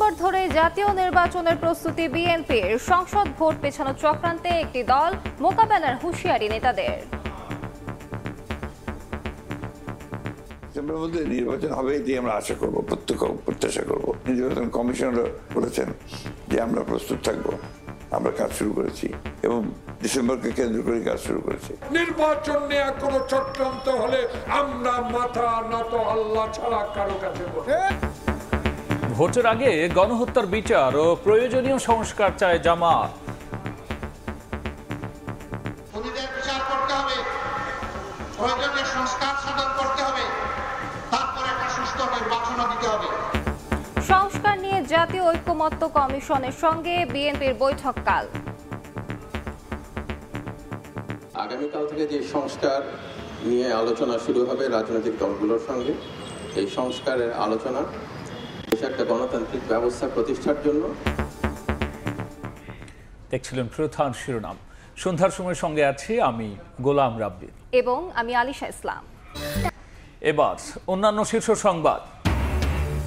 December ধরে জাতীয় নির্বাচনের প্রস্তুতি বিএনপির। সংসদ ভোট পেছানো চক্রান্তে একটি দল মোকাবেলার হুঁশিয়ারি নেতাদের। ডিসেম্বরের মধ্যে নির্বাচন হবে এটি আমরা আশা করব, প্রত্যাশা করব। নির্বাচন কমিশনার বলেছেন যে আমরা প্রস্তুত থাকব, আমরা কাজ শুরু করেছি এবং ডিসেম্বরকে কেন্দ্র করে কাজ শুরু করেছি। নির্বাচন নিয়ে কোনো চক্রান্ত হলে আমরা মাথা নত আল্লাহ ছাড়া কারো কাছে। ভোটের আগে গণহত্যার বিচার ও প্রয়োজনীয় সংস্কার চায় জামাত। বিচার করতে হবে, প্রয়োজনীয় সংস্কার সাধন করতে হবে, তারপরে একটা সুস্থ নির্বাচন দিতে হবে। সংস্কার নিয়ে জাতীয় ঐকমত্য কমিশনের সঙ্গে বিএনপির বৈঠক কাল। আগামীকাল থেকে যে সংস্কার নিয়ে আলোচনা শুরু হবে রাজনৈতিক দলগুলোর সঙ্গে, এই সংস্কারের আলোচনা দেশে একটা গণতান্ত্রিক ব্যবস্থা প্রতিষ্ঠার জন্য। দেখছিলেন প্রধান শিরোনাম। সন্ধ্যার সময় সঙ্গে আছি আমি গোলাম রাব্বি এবং আমি আলিশা ইসলাম। এবার অন্যান্য শীর্ষ সংবাদ।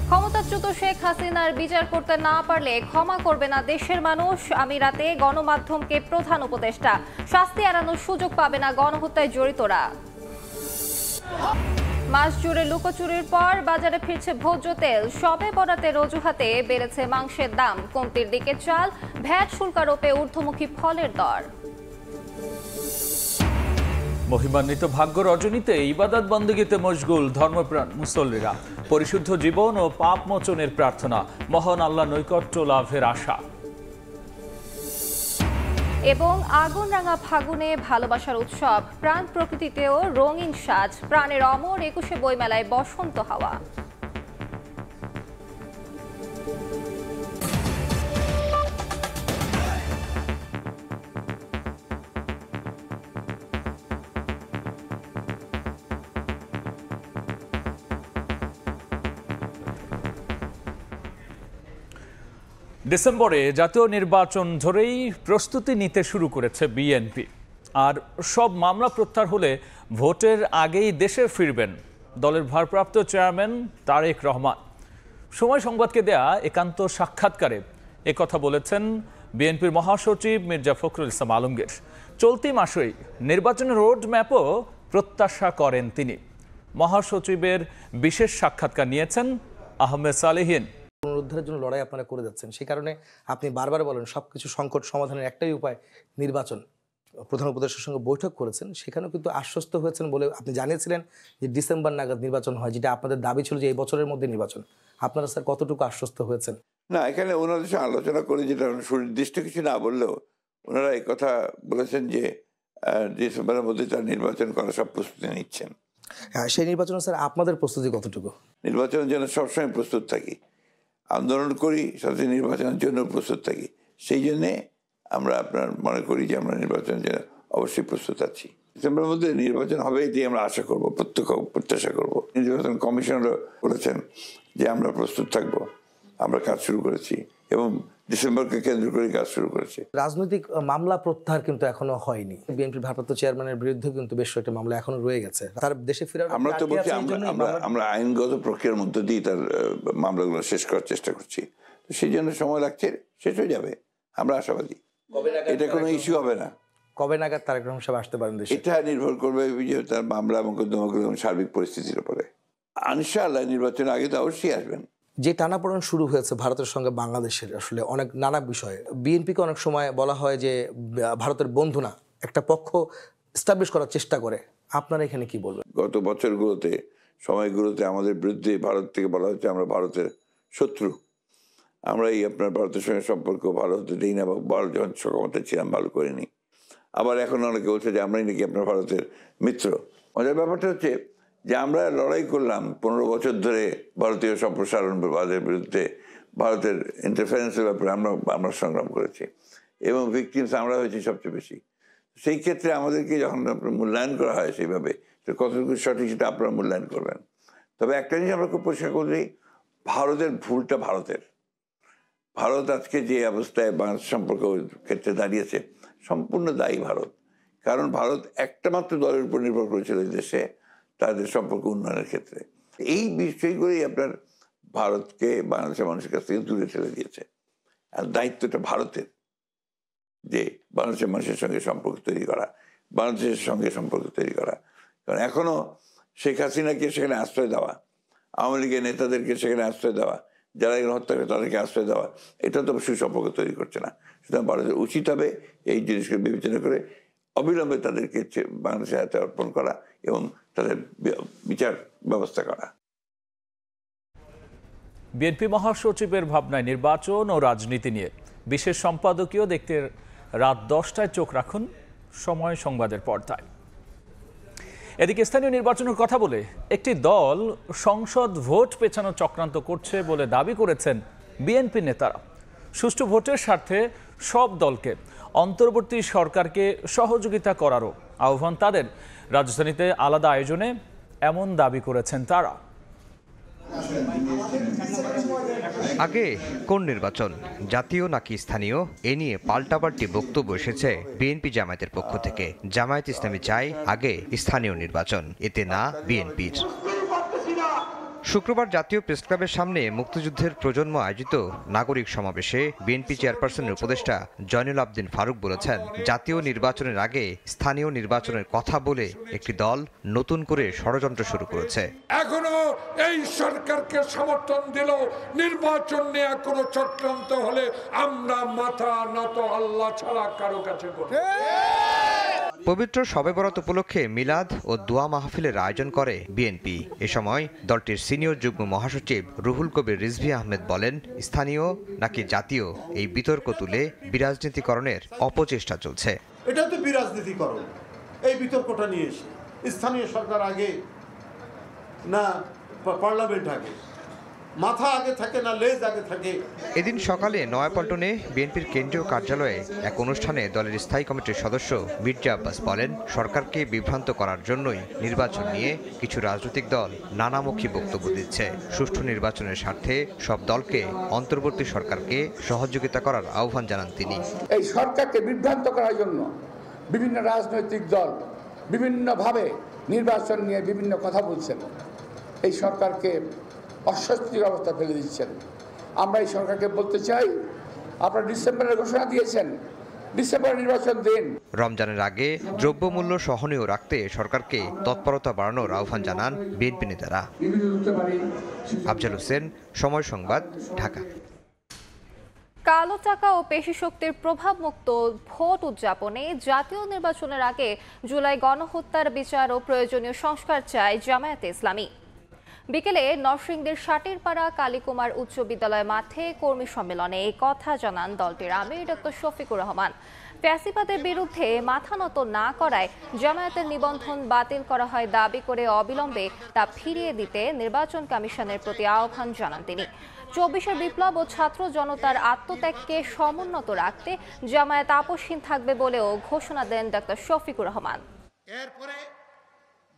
ক্ষমতাচ্যুত শেখ হাসিনার বিচার করতে না পারলে ক্ষমা করবে না দেশের মানুষ। আমিরাতে গণমাধ্যমকে প্রধান উপদেষ্টা। শাস্তি এড়ানোর সুযোগ পাবে না গণহত্যায় জড়িতরা। মাস জুড়ে লুকোচুরির পর বাজারে ফিরছে ভোজ্য তেল। সবে বরাতের অজুহাতে বেড়েছে মাংসের দাম। কমতির দিকে চাল, ভ্যাট শুল্ক আরোপে ঊর্ধ্বমুখী ফলের দর। মহিমান্বিত ভাগ্য রজনীতে ইবাদত বন্দেগীতে মশগুল ধর্মপ্রাণ মুসল্লিরা। পরিশুদ্ধ জীবন ও পাপ মোচনের প্রার্থনা, মহান আল্লাহ নৈকট্য লাভের আশা। এবং আগুন রাঙা ফাগুনে ভালোবাসার উৎসব, প্রাণ প্রকৃতিতেও রঙিন সাজ। প্রাণের অমর 21শে বইমেলায় বসন্ত হাওয়া। ডিসেম্বরে জাতীয় নির্বাচন ধরেই প্রস্তুতি নিতে শুরু করেছে বিএনপি। আর সব মামলা প্রত্যাহার হলে ভোটের আগেই দেশে ফিরবেন দলের ভারপ্রাপ্ত চেয়ারম্যান তারেক রহমান। সময় সংবাদকে দেয়া একান্ত সাক্ষাৎকারে একথা বলেছেন বিএনপির মহাসচিব মির্জা ফখরুল ইসলাম আলমগীর। চলতি মাসেই নির্বাচনের রোড ম্যাপও প্রত্যাশা করেন তিনি। মহাসচিবের বিশেষ সাক্ষাৎকার নিয়েছেন আহমেদ সালেহীন। পুনরুদ্ধারের জন্য লড়াই আপনারা করে যাচ্ছেন, সেই কারণে আপনি বারবার বলেন সবকিছু সংকট সমাধানের একটাই উপায় নির্বাচন। প্রধান উপদেষ্টার সঙ্গে বৈঠক করেছেন, সেখানেও কিন্তু আশ্বস্ত হয়েছেন বলে আপনি জানিয়েছিলেন যে ডিসেম্বর নাগাদ নির্বাচন হয়, যেটা আপনাদের দাবি ছিল যে এই বছরের মধ্যে নির্বাচন। আপনারা স্যার কতটুকু আশ্বস্ত হয়েছেন? না, এখানে ওনাদের সাথে আলোচনা করে যেটা সুনির্দিষ্ট কিছু না বললেও ওনারা এই কথা বলেছেন যে ডিসেম্বরের মধ্যে তার নির্বাচন করার সব প্রস্তুতি নিচ্ছেন। হ্যাঁ, সেই নির্বাচনে স্যার আপনাদের প্রস্তুতি কতটুকু? নির্বাচনের জন্য সবসময় প্রস্তুত থাকি, আন্দোলন করি, সাথে নির্বাচনের জন্য প্রস্তুত থাকি। সেই জন্যে আমরা আপনার মনে করি যে আমরা নির্বাচনের জন্য অবশ্যই প্রস্তুত আছি। ডিসেম্বরের মধ্যে নির্বাচন হবে এটি আমরা আশা করব, প্রত্যাশা করব। নির্বাচন কমিশনার বলেছেন যে আমরা প্রস্তুত থাকব, আমরা কাজ শুরু করেছি এবং ডিসেম্বরকে কেন্দ্র করে কাজ শুরু করেছে। রাজনৈতিক মামলা প্রত্যাহার কিন্তু এখনো হয়নি। বিএনপির ভারপ্রাপ্ত চেয়ারম্যানের বিরুদ্ধে কিন্তু বেশ কয়েকটা মামলা এখনো রয়ে গেছে। তার দেশে ফেরার আমরা তো বলছি আমরা আইনগত প্রক্রিয়ার মধ্য দিয়ে তার মামলাগুলো শেষ করার চেষ্টা করছি। তো সেই জন্য সময় লাগছে, শেষ হয়ে যাবে, আমরা আশাবাদী। এটা কোনো ইস্যু হবে না। কবে নাগাদ তারেক রহমান সাহেব আসতে পারেন দেশে? এটা নির্ভর করবে তার মামলা মোকদ্দমাগুলো এবং সার্বিক পরিস্থিতির উপরে। ইনশাআল্লাহ নির্বাচনের আগে তো অবশ্যই আসবেন। যে টানাপোড়েন শুরু হয়েছে ভারতের সঙ্গে বাংলাদেশের, আসলে অনেক নানা বিষয়ে বিএনপিকে অনেক সময় বলা হয় যে ভারতের বন্ধু না, একটা পক্ষ এস্টাবলিশ করার চেষ্টা করে। আপনারা এখানে কি বলবেন? গত বছরগুলোতে, সময়গুলোতে আমাদের বিরুদ্ধে ভারত থেকে বলা হচ্ছে আমরা ভারতের শত্রু, আমরা এই আপনার ভারতের সঙ্গে সম্পর্ক ভালো হতে দিই না, বা ভালো যখন ক্ষমতা ছিলাম ভালো করিনি। আবার এখন অনেকে বলছে যে আমরাই নাকি আপনার ভারতের মিত্র। মজার ব্যাপারটা হচ্ছে যে আমরা লড়াই করলাম 15 বছর ধরে ভারতীয় সম্প্রসারণবাদের বিরুদ্ধে, ভারতের ইন্টারফারেন্সের ব্যাপারে আমরা সংগ্রাম করেছি এবং ভিকটিমস আমরা হয়েছি সবচেয়ে বেশি। সেই ক্ষেত্রে আমাদেরকে যখন আপনার মূল্যায়ন করা হয় সেইভাবে, কতটুকু সঠিক সেটা আপনারা মূল্যায়ন করবেন। তবে একটা জিনিস আমরা খুব পরিষ্কার করি, ভারতের ভুলটা ভারতের। ভারত আজকে যে অবস্থায় বাংলাদেশ সম্পর্ক ক্ষেত্রে দাঁড়িয়েছে সম্পূর্ণ দায়ী ভারত। কারণ ভারত একটা মাত্র দলের উপর নির্ভর করেছিল এই দেশে তাদের সম্পর্ক উন্নয়নের ক্ষেত্রে। এই বিষয়গুলি আপনার ভারতকে বাংলাদেশের মানুষের কাছ থেকে দূরে ঠেলে দিয়েছে। আর দায়িত্বটা ভারতের, যে বাংলাদেশের মানুষের সঙ্গে সম্পর্ক তৈরি করা, বাংলাদেশের সঙ্গে সম্পর্ক তৈরি করা। কারণ এখনো শেখ হাসিনাকে সেখানে আশ্রয় দেওয়া, আওয়ামী লীগের নেতাদেরকে সেখানে আশ্রয় দেওয়া, যারা এখানে হত্যা করে তাদেরকে আশ্রয় দেওয়া, এটা তো সুসম্পর্ক তৈরি করছে না। সুতরাং ভারতের উচিত হবে এই জিনিসকে বিবেচনা করে অবিলম্বে তাদেরকে বাংলাদেশের হাতে অর্পণ করা এবং তাদের বিচার ব্যবস্থা করা। বিএনপি মহাসচিবের ভাবনায় নির্বাচন ও রাজনীতি নিয়ে বিশেষ সম্পাদকীয় দেখতে রাত 10টায় চোখ রাখুন সময় সংবাদের পর্দায়। এদিকে স্থানীয় নির্বাচনের কথা বলে একটি দল সংসদ ভোট পেছানোর চক্রান্ত করছে বলে দাবি করেছেন বিএনপি নেতারা। সুষ্ঠু ভোটের স্বার্থে সব দলকে অন্তর্বর্তী সরকারকে সহযোগিতা করারও আহ্বান তাদের। রাজধানীতে আলাদা আয়োজনে এমন দাবি করেছেন তারা। আগে কোন নির্বাচন, জাতীয় নাকি স্থানীয়, এ নিয়ে পাল্টাপাল্টি বক্তব্য এসেছে বিএনপি জামায়াতের পক্ষ থেকে। জামায়াত ইসলামী চায় আগে স্থানীয় নির্বাচন, এতে না বিএনপির। শুক্রবার জাতীয় প্রেসক্লাবের সামনে মুক্তিযুদ্ধের প্রজন্ম আয়োজিত নাগরিক সমাবেশে বিএনপি চেয়ারপারসনের উপদেষ্টা জয়নুল আবদিন ফারুক বলেছেন, জাতীয় নির্বাচনের আগে স্থানীয় নির্বাচনের কথা বলে একটি দল নতুন করে ষড়যন্ত্র শুরু করেছে। এখনো এই সরকারকে সমর্থন দিল, নির্বাচন নিয়ে কোনো চক্রান্ত হলে আমরা মাথা নত আল্লাহ ছাড়া কারো কাছে করব। পবিত্র শবে বরাত উপলক্ষে মিলাদ ও দোয়া মাহফিলের আয়োজন করে বিএনপি। এ সময় দলটির সিনিয়র যুগ্ম মহাসচিব রুহুল কবির রিজভী আহমেদ বলেন, স্থানীয় নাকি জাতীয় এই বিতর্ক তুলে বিরাজনীতিকরণের অপচেষ্টা চলছে। এটা তো বিরাজনীতিকরণ, এই বিতর্কটা নিয়ে এসে স্থানীয় সরকার আগে না পার্লামেন্ট আগে, মাথা আগে থাকে না লেজ আগে থাকে। এদিন সকালে নয়াপল্টনে বিএনপির কেন্দ্রীয় কার্যালয়ে এক অনুষ্ঠানে দলের স্থায়ী কমিটির সদস্য মির্জা আব্বাস বলেন, সরকারকে বিভ্রান্ত করার জন্যই নির্বাচন নিয়ে কিছু রাজনৈতিক দল নানামুখী বক্তব্য দিচ্ছে। সুষ্ঠু নির্বাচনের স্বার্থে সব দলকে অন্তর্বর্তী সরকারকে সহযোগিতা করার আহ্বান জানান তিনি। এই সরকারকে বিভ্রান্ত করার জন্য বিভিন্ন রাজনৈতিক দল বিভিন্নভাবে নির্বাচন নিয়ে বিভিন্ন কথা বলছেন, এই সরকারকে অস্বস্তির অবস্থা ফেলে দিচ্ছেন। আমরা এই সরকারকে বলতে চাই, আপনারা ডিসেম্বরের ঘোষণা দিয়েছেন, ডিসেম্বরে নির্বাচন দিন। রমজানের আগে দ্রব্যমূল্য সহনীয় রাখতে সরকারকে তৎপরতা বাড়ানোর আহ্বান জানান বিএনপি নেতারা। আফজাল হোসেন, সময় সংবাদ, ঢাকা। কালো টাকা ও পেশি শক্তির প্রভাবমুক্ত ভোট উদযাপনে জাতীয় নির্বাচনের আগে জুলাই গণহত্যার বিচার ও প্রয়োজনীয় সংস্কার চায় জামায়াতে ইসলামী। বিকেলে নরসিংদীর সাটিরপাড়া কালীকুমার উচ্চ বিদ্যালয় মাঠে কর্মী সম্মেলনে এই কথা জানান দলটির আমির ডক্টর শফিকুর রহমান। ফ্যাসিবাদের বিরুদ্ধে মাথা নত না করায় জামায়াতের নিবন্ধন বাতিল করা হয় দাবি করে অবিলম্বে তা ফিরিয়ে দিতে নির্বাচন কমিশনের প্রতি আহ্বান জানান তিনি। 24-এর বিপ্লব ও ছাত্র জনতার আত্মত্যাগকে সমুন্নত রাখতে জামায়াত আপোষহীন থাকবে বলেও ঘোষণা দেন ডক্টর শফিকুর রহমান। এরপরে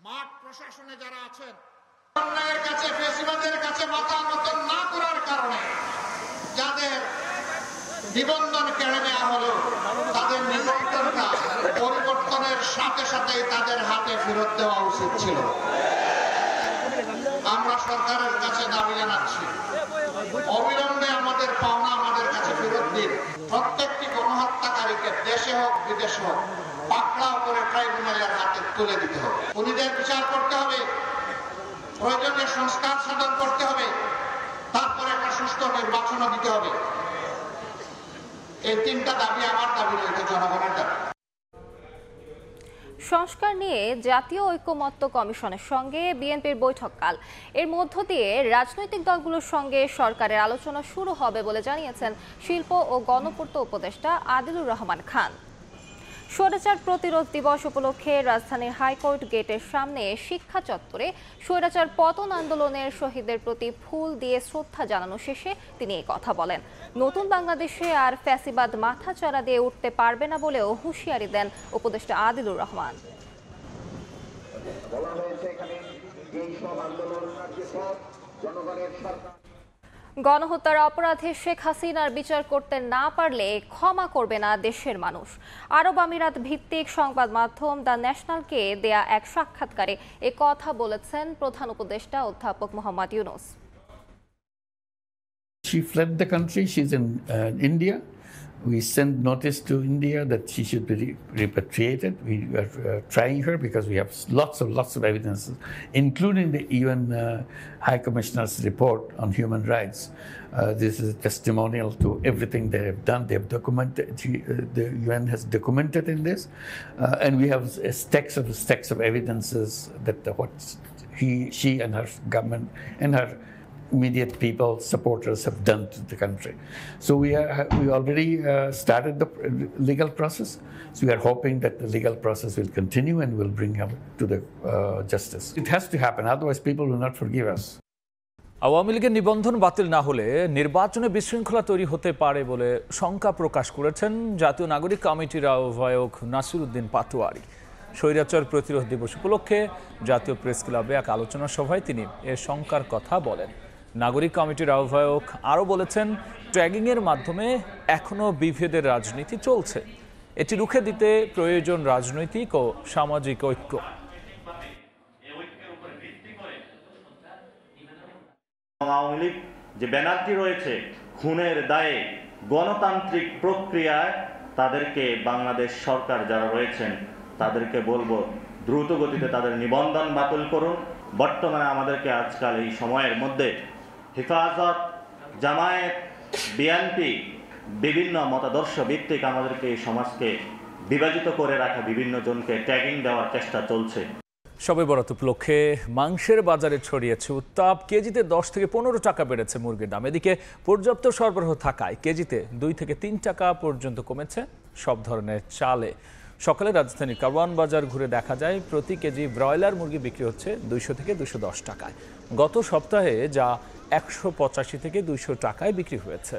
মাঠ প্রশাসনে যারা আছেন, অন্যায়ের কাছে, ফ্যাসিবাদের কাছে মাথা নত না করার কারণে যাদের নিবন্ধন কেড়ে নেওয়া হলো, তাদের নিবন্ধনটা পরিবর্তনের সাথে সাথেই তাদের হাতে ফেরত দেওয়া উচিত ছিল। আমরা সরকারের কাছে দাবি জানাচ্ছি, অবিলম্বে আমাদের পাওনা আমাদের কাছে ফেরত দিন। প্রত্যেকটি গণহত্যাকারীকে দেশে হোক বিদেশে হোক পাকড়াও করে ট্রাইব্যুনালের হাতে তুলে দিতে হবে। খুনিদের বিচার করতে হবে, প্রয়োজনীয় সংস্কার সাধন করতে হবে, তারপরে একটা সুষ্ঠু নির্বাচনও দিতে হবে। এই তিনটা দাবি আমার দাবি নয়, এটা জনগণের দাবি। সংস্কার নিয়ে জাতীয় ঐকমত্য কমিশনের সঙ্গে বিএনপির বৈঠককাল। এর মধ্য দিয়ে রাজনৈতিক দলগুলোর সঙ্গে সরকারের আলোচনা শুরু হবে বলে জানিয়েছেন শিল্প ও গণপূর্ত উপদেষ্টা আদিলুর রহমান খান। স্বৈরাচার প্রতিরোধ দিবস উপলক্ষে রাজধানীর হাইকোর্ট গেটের সামনে শিক্ষা চত্বরে স্বৈরাচার পতন আন্দোলনের শহীদদের প্রতি ফুল দিয়ে শ্রদ্ধা জানানো শেষে তিনি এই কথা বলেন। নতুন বাংলাদেশে আর ফ্যাসিবাদ মাথাচাড়া দিয়ে উঠতে পারবে না বলেও হুঁশিয়ারি দেন উপদেষ্টা আদিলুর রহমান। গণহত্যার অপরাধে শেখ হাসিনার বিচার করতে না পারলে ক্ষমা করবে না দেশের মানুষ। আরব আমিরাত ভিত্তিক সংবাদ মাধ্যম দ্য ন্যাশনালকে দেয়া এক সাক্ষাৎকারে এ কথা বলেছেন প্রধান উপদেষ্টা অধ্যাপক Mohammad Yunus. She fled the country. She's in India. We sent notice to India that she should be repatriated. We are trying her because we have lots of evidences, including the UN High Commissioner's report on human rights. This is a testimonial to everything they have done. They have documented. The UN has documented in this, and we have stacks of evidences that what she and her government and her immediate people, supporters have done to the country. So we already started the legal process. So we are hoping that the legal process will continue and will bring her to the justice. It has to happen, otherwise people will not forgive us. Awami লীগের নিবন্ধন বাতিল না হলে নির্বাচনে বিশৃঙ্খলা তৈরি হতে পারে বলে শঙ্কা প্রকাশ করেছেন জাতীয় নাগরিক কমিটির আহ্বায়ক নাসিরউদ্দিন পাটোয়ারি। স্বৈরাচার প্রতিরোধ দিবস উপলক্ষে জাতীয় প্রেস ক্লাবে এক আলোচনা সভায় তিনি এ শঙ্কার কথা বলেন। নাগরিক কমিটির আহ্বায়ক আরও বলেছেন, ট্যাগিংয়ের মাধ্যমে এখনও বিভেদের রাজনীতি চলছে। এটি রুখে দিতে প্রয়োজন রাজনৈতিক ও সামাজিক ঐক্য। আওয়ামী লীগ যে ব্যানারটি রয়েছে খুনের দায়ে গণতান্ত্রিক প্রক্রিয়ায় তাদেরকে বাংলাদেশ সরকার যারা রয়েছেন তাদেরকে বলবো দ্রুত গতিতে তাদের নিবন্ধন বাতিল করুন। বর্তমানে আমাদেরকে আজকাল এই সময়ের মধ্যে হেফাজত, জামায়াত, বিএনপি বিভিন্ন মতাদর্শ ভিত্তিক আমাদেরকে এই সমাজকে বিভাজিত করে রাখা বিভিন্ন জনকে ট্যাগিং দেওয়ার চেষ্টা চলছে। শবে বরাত উপলক্ষে মাংসের বাজারে ছড়িয়েছে উত্তাপ। কেজিতে 10 থেকে 15 টাকা বেড়েছে মুরগির দাম। এদিকে পর্যাপ্ত সরবরাহ থাকায় কেজিতে 2 থেকে 3 টাকা পর্যন্ত কমেছে সব ধরনের চালে। সকালে রাজধানীর কারওয়ান বাজার ঘুরে দেখা যায় প্রতি কেজি ব্রয়লার মুরগি বিক্রি হচ্ছে 200 থেকে 210 টাকায়। গত সপ্তাহে যা 185 থেকে 200 টাকায় বিক্রি হয়েছে।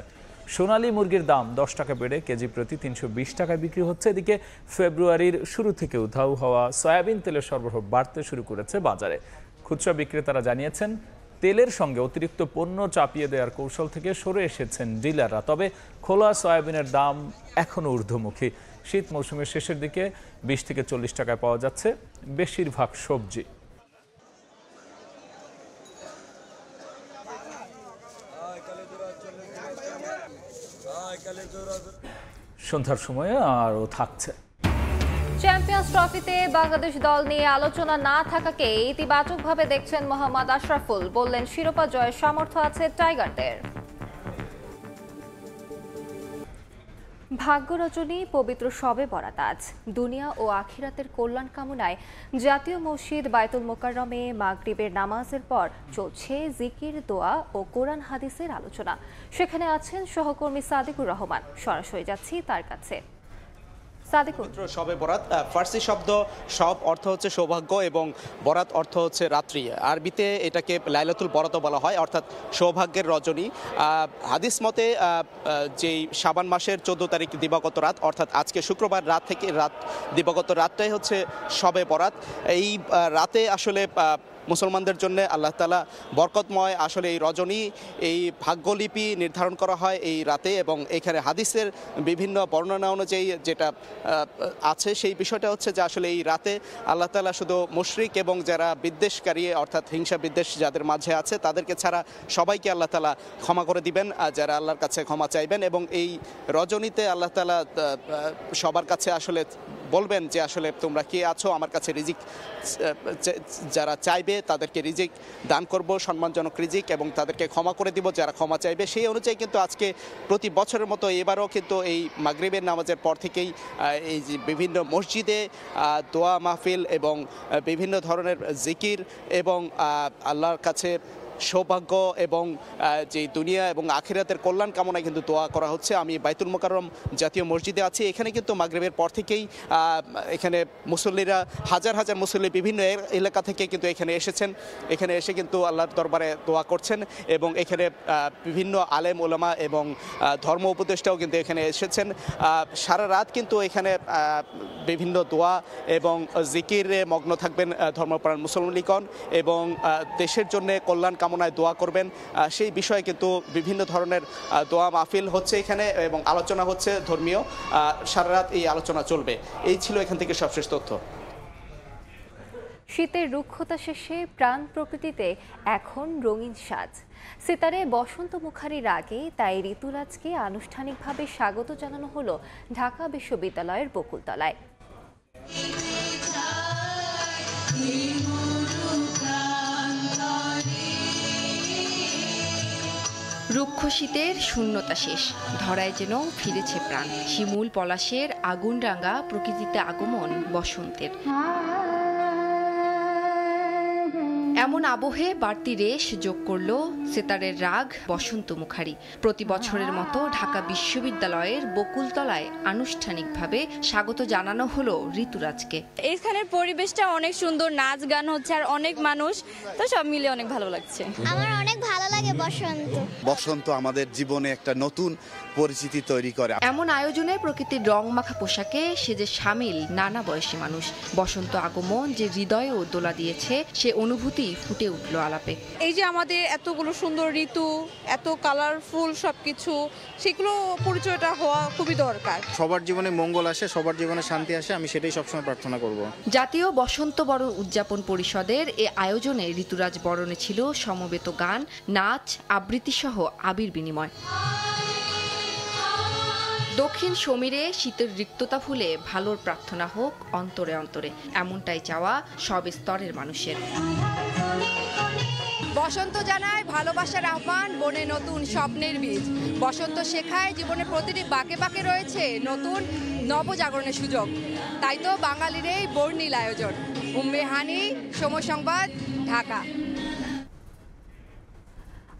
সোনালী মুরগির দাম 10 টাকা বেড়ে কেজি প্রতি 320 টাকায় বিক্রি হচ্ছে। এদিকে ফেব্রুয়ারির শুরু থেকে উধাও হওয়া সয়াবিন তেলের সরবরাহ বাড়তে শুরু করেছে বাজারে। খুচরা বিক্রেতারা জানিয়েছেন, তেলের সঙ্গে অতিরিক্ত পণ্য চাপিয়ে দেওয়ার কৌশল থেকে সরে এসেছেন ডিলাররা। তবে খোলা সয়াবিনের দাম এখনও ঊর্ধ্বমুখী। শীত মৌসুমের শেষের দিকে 20 থেকে 40 টাকায় পাওয়া যাচ্ছে বেশিরভাগ সবজি। সন্ধ্যার সময়ে আরও থাকছে। চ্যাম্পিয়ন্স ট্রফিতে বাংলাদেশ দল নিয়ে আলোচনা না থাকাকে ইতিবাচকভাবে দেখছেন মোহাম্মদ আশরাফুল। বললেন, শিরোপা জয়ের সামর্থ্য আছে টাইগারদের। ভাগ্য রচনী পবিত্র শবে বরাত আজ। দুনিয়া ও আখিরাতের কল্যাণ কামনায় জাতীয় মসজিদ বায়তুল মোকাররমে মাগরিবের নামাজের পর চলছে জিকির, দোয়া ও কোরআন হাদিসের আলোচনা। সেখানে আছেন সহকর্মী সাদিকুর রহমান। সরাসরি যাচ্ছি তার কাছে। শবে বরাত ফার্সি শব্দ সব অর্থ হচ্ছে সৌভাগ্য এবং বরাত অর্থ হচ্ছে রাত্রি। আরবিতে এটাকে লাইলাতুল বরাত বলা হয়, অর্থাৎ সৌভাগ্যের রজনী। হাদিস মতে যেই শাবান মাসের 14 তারিখ দিবাগত রাত, অর্থাৎ আজকে শুক্রবার রাত থেকে দিবাগত রাতটাই হচ্ছে শবে বরাত। এই রাতে আসলে মুসলমানদের জন্য আল্লাহ তাআলা বরকতময় আসলে এই রজনী, এই ভাগ্যলিপি নির্ধারণ করা হয় এই রাতে। এবং এখানে হাদিসের বিভিন্ন বর্ণনা অনুযায়ী যেটা আছে সেই বিষয়টা হচ্ছে যে আসলে এই রাতে আল্লাহ তাআলা শুধু মুশরিক এবং যারা বিদ্বেষকারী অর্থাৎ হিংসা বিদ্বেষ যাদের মাঝে আছে তাদেরকে ছাড়া সবাইকে আল্লাহ তাআলা ক্ষমা করে দিবেন, যারা আল্লাহর কাছে ক্ষমা চাইবেন। এবং এই রজনীতে আল্লাহ তাআলা সবার কাছে আসলে বলবেন যে আসলে তোমরা কে আছো, আমার কাছে রিজিক যারা চাইবে তাদেরকে রিজিক দান করব, সম্মানজনক রিজিক, এবং তাদেরকে ক্ষমা করে দিব যারা ক্ষমা চাইবে। সেই অনুযায়ী কিন্তু আজকে প্রতি বছরের মতো এবারও কিন্তু এই মাগরিবের নামাজের পর থেকেই এই যে বিভিন্ন মসজিদে দোয়া মাহফিল এবং বিভিন্ন ধরনের জিকির এবং আল্লাহর কাছে সৌভাগ্য এবং যে দুনিয়া এবং আখিরাতের কল্যাণ কামনায় কিন্তু দোয়া করা হচ্ছে। আমি বাইতুল মোকাররম জাতীয় মসজিদে আছি। এখানে কিন্তু মাগরিবের পর থেকেই এখানে মুসল্লিরা হাজার হাজার মুসল্লি বিভিন্ন এলাকা থেকে কিন্তু এখানে এসেছেন। এখানে এসে কিন্তু আল্লাহর দরবারে দোয়া করছেন এবং এখানে বিভিন্ন আলেম ওলামা এবং ধর্ম উপদেষ্টাও কিন্তু এখানে এসেছেন। সারা রাত কিন্তু এখানে বিভিন্ন দোয়া এবং জিকিরে মগ্ন থাকবেন ধর্মপ্রাণ মুসলমানগণ এবং দেশের জন্য কল্যাণ কামনায় দোয়া করবেন। সেই বিষয়ে কিন্তু বিভিন্ন ধরনের দোয়া মাহফিল হচ্ছে এখানে এবং আলোচনা হচ্ছে ধর্মীয়। সারা রাত এই আলোচনা চলবে। এই ছিল এখান থেকে সবশেষ তথ্য। শীতের রুক্ষতা শেষে প্রাণ প্রকৃতিতে এখন রঙিন সাজ। সিতারে বসন্ত মুখারির আগে তাই ঋতুরাজকে আনুষ্ঠানিকভাবে স্বাগত জানানো হলো ঢাকা বিশ্ববিদ্যালয়ের বকুলতলায়। রুক্ষ শীতের শূন্যতা শেষ, ধরায় যেন ফিরেছে প্রাণ। শিমুল পলাশের আগুন রাঙা প্রকৃতিতে আগমন বসন্তের। এমন আবহে বাড়তি রেশ যোগ করল সেতারের রাগ বসন্ত মুখারি। প্রতি বছরের মতো ঢাকা বিশ্ববিদ্যালয়ের বকুলতলায় আনুষ্ঠানিকভাবে স্বাগত জানানো হলো ঋতুরাজকে। এইখানের পরিবেশটা অনেক সুন্দর, নাচ গান হচ্ছে আর অনেক মানুষ, তো সব মিলে অনেক ভালো লাগছে। আমার অনেক ভালো লাগে বসন্ত। বসন্ত আমাদের জীবনে একটা নতুন পরিচিতি তৈরি করে। এমন আয়োজনে প্রকৃতির রং মাখা পোশাকে সেজে সামিল নানা বয়সী মানুষ। বসন্ত আগমন যে হৃদয়ে দোলা দিয়েছে সে অনুভূতি ফুটে উঠল আলাপে। এই যে আমাদের এতগুলো সুন্দর ঋতু, এত কালারফুল সবকিছু, সেগুলো পরিচয়টা হওয়া খুবই দরকার। সবার জীবনে মঙ্গল আসে, সবার জীবনে শান্তি আসে, আমি সেটাই সবসময় প্রার্থনা করব। জাতীয় বসন্ত বরণ উদযাপন পরিষদের এ আয়োজনে ঋতুরাজ বরণে ছিল সমবেত গান, নাচ, আবৃত্তি সহ আবির বিনিময়। দক্ষিণ সমীরে শীতের রিক্ততা ভুলে ভালোর প্রার্থনা হোক অন্তরে অন্তরে, এমনটাই চাওয়া সব স্তরের মানুষের। বসন্ত জানায় ভালোবাসার আহ্বান, বনে নতুন স্বপ্নের বীজ। বসন্ত শেখায় জীবনের প্রতিটি বাঁকে বাঁকে রয়েছে নতুন নবজাগরণের সুযোগ। তাই তো বাঙালির এই বর্ণিল আয়োজন। উম্মে হানি, সময় সংবাদ, ঢাকা।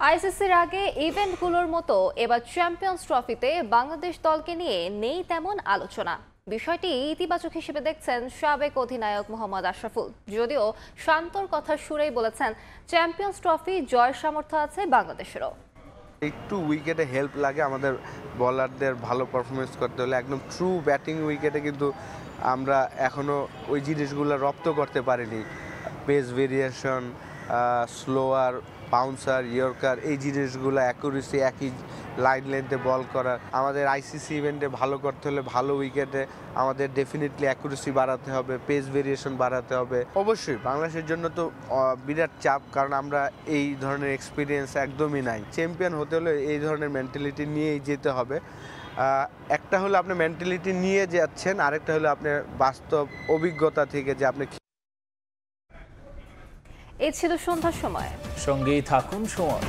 আইসিসির আগে ইভেন্টগুলোর মতো এবার চ্যাম্পিয়ন্স ট্রফিতে বাংলাদেশ দলকে নিয়ে নেই তেমন আলোচনা। বিষয়টি ইতিবাচক হিসেবে দেখছেন সাবেক অধিনায়ক মোহাম্মদ আশরাফুল। যদিও শান্তর কথার সুরেই বলেছেন চ্যাম্পিয়ন্স ট্রফি জয়ের সামর্থ্য আছে বাংলাদেশেরও। একটু উইকেটে হেল্প লাগে আমাদের বলারদের ভালো পারফরমেন্স করতে হলে। একদম ট্রু ব্যাটিং উইকেটে কিন্তু আমরা এখনও ওই জিনিসগুলো রপ্ত করতে পারিনি। Pace variation, slower, bouncer, yorker, এই জিনিসগুলো অ্যাকুরেসি, একই লাইন লেন্থে বল করা। আমাদের আইসিসি ইভেন্টে ভালো করতে হলে ভালো উইকেটে আমাদের ডেফিনেটলি অ্যাকুরেসি বাড়াতে হবে, পেস ভেরিয়েশন বাড়াতে হবে। অবশ্যই বাংলাদেশের জন্য তো বিরাট চাপ, কারণ আমরা এই ধরনের এক্সপিরিয়েন্স একদমই নাই। চ্যাম্পিয়ন হতে হলে এই ধরনের মেন্টালিটি নিয়েই যেতে হবে। একটা হলো আপনি মেন্টালিটি নিয়ে যাচ্ছেন, আরেকটা হলো আপনার বাস্তব অভিজ্ঞতা থেকে যে আপনি। এই ছিল সন্ধ্যার সময়, সঙ্গেই থাকুন সময়।